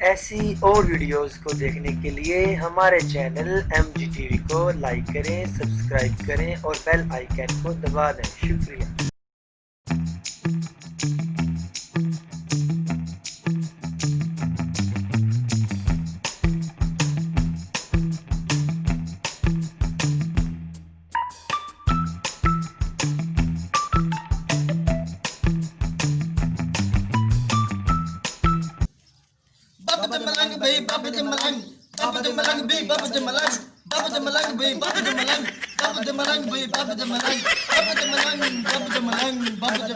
ऐसी और वीडियोस को देखने के लिए हमारे चैनल MGTV को लाइक करें, सब्सक्राइब करें और बेल आइकन को दबा दें। शुक्रिया। Baba the Malang Bay, Baba the Malang, Baba the Malang Bay, Baba the Malang, Baba the Malang Bay, Baba the Malang, Baba the Malang Bay, Baba the Malang, Baba the Malang, Baba the Malang, Baba the Malang.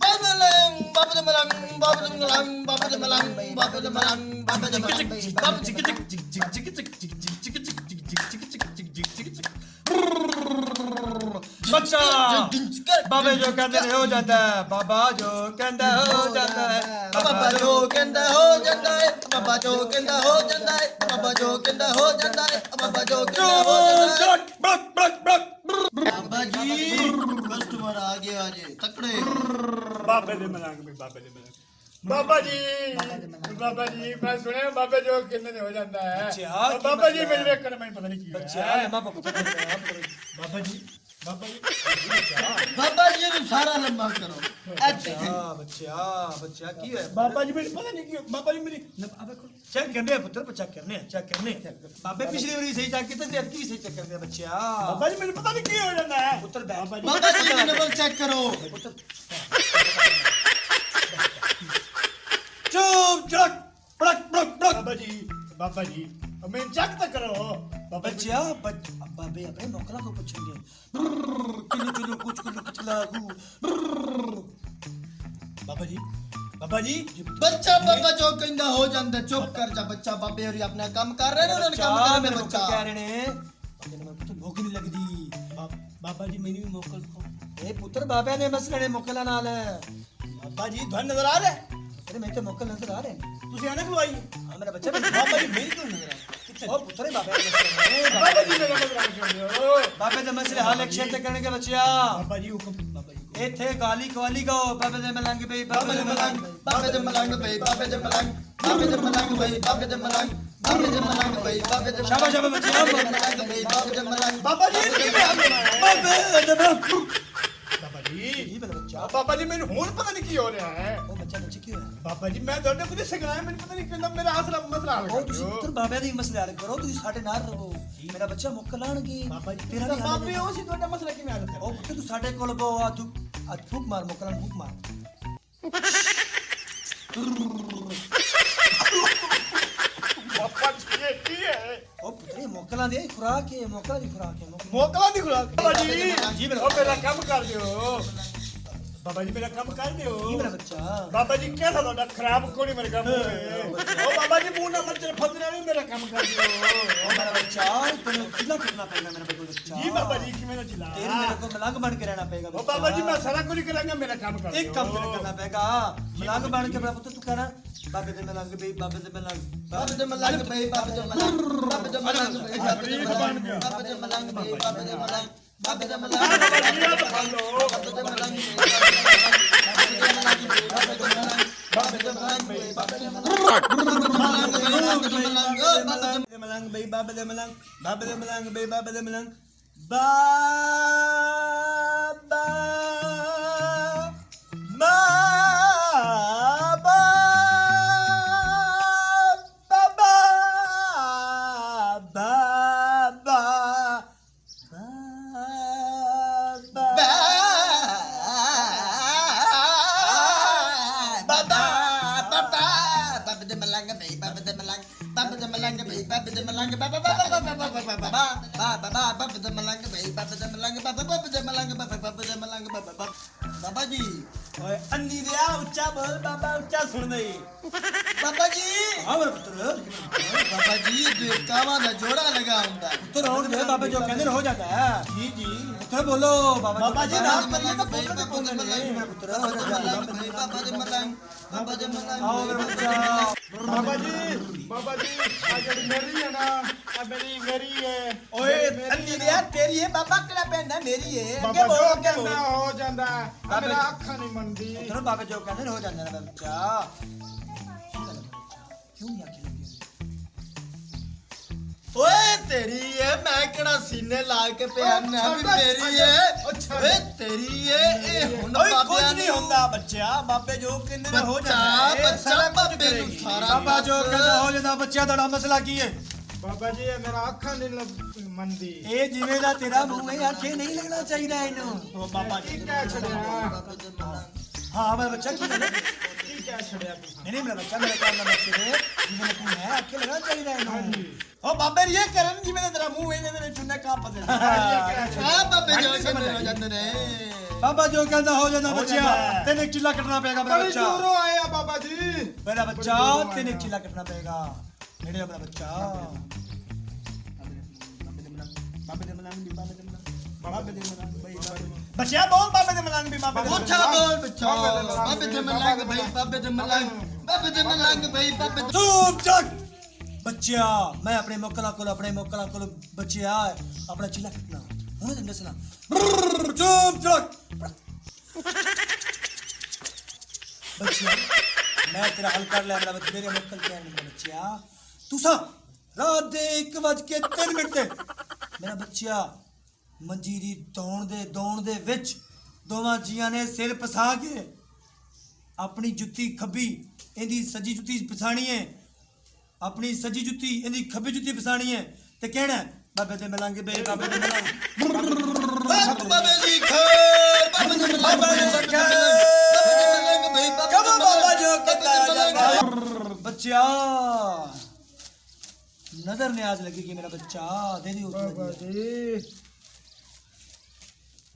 Baba the Malang, Baba the Malang, Baba the Malang, Baba the Malang, Baba the Malang, Baba बच्चा बाबे जो कहते हो जाता है बाबा जो कहता हो जाता है बाबा जो कहता हो जाता है बाबा जो कहता हो जाता है बाबा जो कहता हो जाता है बाबा जो कहता हो जाता है बाबा जी कस्टमर आ गया आज तकड़े बाबे दे मलांग में बाबे दे मलांग बाबा जी मैं सुने बाबा जो कहते हो जाता है बाबा जी मेरे देख कर मैं पता नहीं क्यों बाबा जी बाबा जी ने सारा लंबा करो बच्चा की है बाबा जी मेरी पता नहीं क्यों बाबा जी मेरी चेक करने पुत्र चेक करने बाबे पिछली बार सही चेक किया था की सही चेक करने बच्चा बाबा जी मेरे पता नहीं क्यों हो जाता है पुत्र बाबा जी की नंबर चेक करो चुप बाबा जी मैं चेक तो करो बच्चा बाबे अपने नौकरा को पूछेंगे किलो कुछ लागू बाबा जी बच्चा बाबा जो कहंदा हो जांदा चुप कर जा बच्चा बाबे और अपना काम कर रहे ने उन्होंने काम कर में बच्चा कह रहे ने तो भूख नहीं लगदी बाबा जी मैंने भी मोकल को ए पुत्र बाबे ने मसले ने मोकला नाल बाबा जी धन नजर आ रहे अरे मैं तो मोकल नजर आ रहे तुसी आने को आई मेरा बच्चा बाबा जी मेरी क्यों नजर आ ओ पुत्र बाबे बाबा जी मेरा नजर आ रहे बाबे दे मसले हाल एक शेर ते करने के बच्चा बाबा जी हुक्म बाबा जी इथे गाली कवाली गाओ बाबे दे मलंग बे बाबे दे मलंग बाबे दे मलंग बे बाबे दे मलंग बाबे दे मलंग बे बाबे दे मलंग बाबे दे मलंग बे बाबे दे शाबाश बच्चा बाबे दे मलंग बाबा जी बाबे दे बाबा जी मैंने हुन पता नहीं की हो रहा है ओ बच्चा क्यों है बाबा जी मैं दोने कुछ सिखाया मैंने पता नहीं क्यों मेरा असला मसला हल ओ तुसी पुत्र बाबे दी मसले हल करो तुसी साडे नाल रहो मेरा बच्चा मुक्क लाणगे बाबा जी तेरा भी बाबे ओ सी दोने मसला की मैं हल कर ओ पुत्र तू साडे कोल बो आ फूक मार मुक्क लाण फूक मार बाबा जी ये की है ओ पुत्र ये मोकला दी खुराक है मोकला दी खुराक है मोकला दी खुराक बाबा जी जी ओ मेरा काम कर दियो बाबा जी मेरा काम कर दियो मेरा बच्चा बाबा जी क्या था खराब कोनी मेरे काम ओ बाबा जी मुंह ना मत फदना नहीं मेरा काम कर दियो ओ मेरा बच्चा तने कितना कितना पड़ेगा मेरा बच्चा जी बाबा जी कि मैंने चिल्ला तेरे मेरे को मलंग बन के रहना पड़ेगा ओ बाबा जी मैं सारा कुछ करूंगा मेरा काम कर एक काम तेरे करना पड़ेगा मलंग बन के मेरा पुत्र तू कहना बाबे दे मलंग बे बाबे दे मलंग बाबे दे मलंग बे बाबे दे मलंग बाबे दे मलंग बे बाबे दे मलंग बाबे दे मलंग बे बाबे दे मलंग बाबे दे मलंग बाबे दे मलंग मलंग भाई बाबा दे मलंग भाई बाबा दे मलंग बाबा जी ओए अन्नी दिया ऊंचा बोल बाबा ऊंचा सुन दे बाबा जी हां मेरे पुत्र बाबा जी जो कावा दा जोड़ा लगा हुंदा पुत्र हो गए बाबा जो कहते हो जाता है जी जी पुत्र बोलो बाबा जी नाम पर ये तो बाबा पुत्र दे मलंग बाबा दे मलंग आओ मेरे बच्चा बाबा जी आ जड़ी मेरी है ना आ मेरी है ओए अन्नी दे तेरी है बाबा कला पैंदा मेरी है बाबा बोल जो अगे बोल कहना हो जांदा है मेरा अखा नहीं मनदी तेरे बाबे जो कहंदे हो जांदा ना बच्चा क्यों नहीं आखी लगी ओए तेरी है मैं केड़ा सीने ला के पहनना भी मेरी है ओए तेरी है ए हुन बाबे नहीं होंदा बच्चा बाबे जो कहंदे हो जांदा है बच्चा बाबे नु सारा बाबा जो कहंदा हो जांदा बच्चा दा मसला की है बाबा जी ये मेरा अखा नहीं मनदी ए जिवें दा तेरा मुंह है आंखें नहीं लगना चाहिए इनु ओ बाबा जी क्या छड़या हां मैं बच्चा की क्या छड़या तू नहीं मेरा बच्चा मेरा काम ना बच्चे दे जिवें तू है आंखें लगना चाहिए इनु ओ बाबे ये करन जिवें तेरा मुंह है इने चुन्ने का पते हां बाबे जो कहंदे हो जांदे ने बाबा जो कहंदा हो जांदा बच्चा तेने चिल्ला कटना पेगा मेरा बच्चा जोरो आया बाबा जी मेरा बच्चा तेने चिल्ला कटना पेगा मेरे अपना बच्चा बच्चा बोल बाबे दे मलंग भी बाबे अच्छा बोल बच्चा बाबे दे मलंग भाई बाबे दे मलंग भाई बाबे चुप चुप बच्चा मैं अपने मोकला को बच्चा अपना चिल्ला कटना होने दे सुना चुप चुप बच्चा मैं तेरा हल कर लिया मेरे मोकल के बच्चा तू सा रात दे 1:03 मेरा बच्चा मंजीरी दौड़ दे विच दोवां जियां ने सिर फसा के अपनी जुत्ती खब्बी इंदी सजी जुत्ती फसानी है अपनी सजी जुत्ती इंदी खब्बी जुत्ती फसानी है ते कहना बाबे दे मलंग बे बाबे दे मलंग बाबे जी खैर बाबे जी खैर कब बाबा जो कहता बच्चा नजर न्याज लगेगी मेरा बच्चा दे दी बाबा जी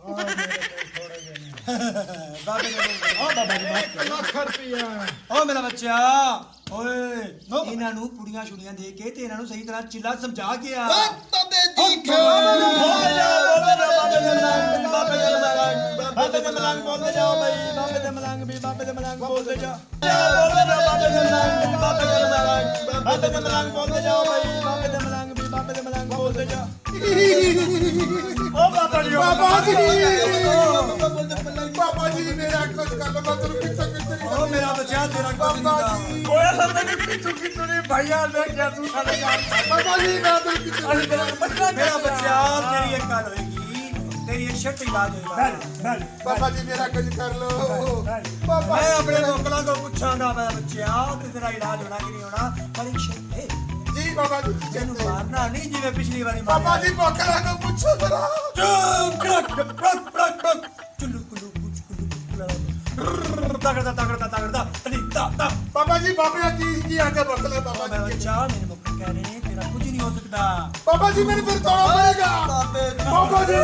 हां मेरे को थोड़े देने बाबे ने ओ बाबा जी 1 लाख रुपया ओ मेरा बच्चा ओए इन्हां नु पुड़ियां छुड़ियां दे के ते इन्हां नु सही तरह चिल्ला समझा के आ बाबे दी बाबे दे मलंग बोलते जाओ भाई बाबे दे मलंग भी बाबे दे मलंग बोलते जा बाबे दे मलंग बोलते जाओ भाई बाबे दे मलंग भी बाबे दे मलंग बोलते जा ओ बाबा जी मेरा कुछ कर लो मत पीछे ओ मेरा बच्चा तेरा कुछ नहीं ओए सब पीछे नहीं भैया ले क्या तू साले यार बाबा जी मैं तो पीछे मेरा बच्चा तेरी एक काल होगी तेरी एक शर्ट इलाज होगा बाबा जी मेरा कुछ कर लो बाबा मैं अपने मोकला को पूछांगा मेरा बच्चा तेरा इलाज होना कि नहीं होना पर एक शर्त है जी बाबा जी तेनू मारना नहीं जिवें पिछली बारी बाबा जी मोकला को पूछो जरा चुप क्रक चुल्लू कुल्लू कुछ कुल्लू तगड़ता तनी ता बाबा जी बाबे की आगे मोकला बाबा मेरा जी बच्चा मेरे मोकल कह रहे हैं तेरा कुछ नहीं हो सकता बाबा जी मेरे फिर तोड़ना पड़ेगा बाबा जी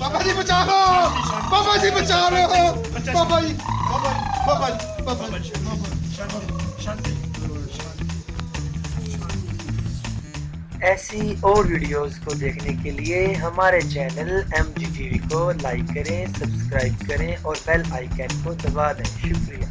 बाबा जी बचा लो बाबा जी बचा लो बाबा जी बाबा जी ऐसी और वीडियोस को देखने के लिए हमारे चैनल MGTV को लाइक करें, सब्सक्राइब करें और बेल आइकन को दबा दें। शुक्रिया।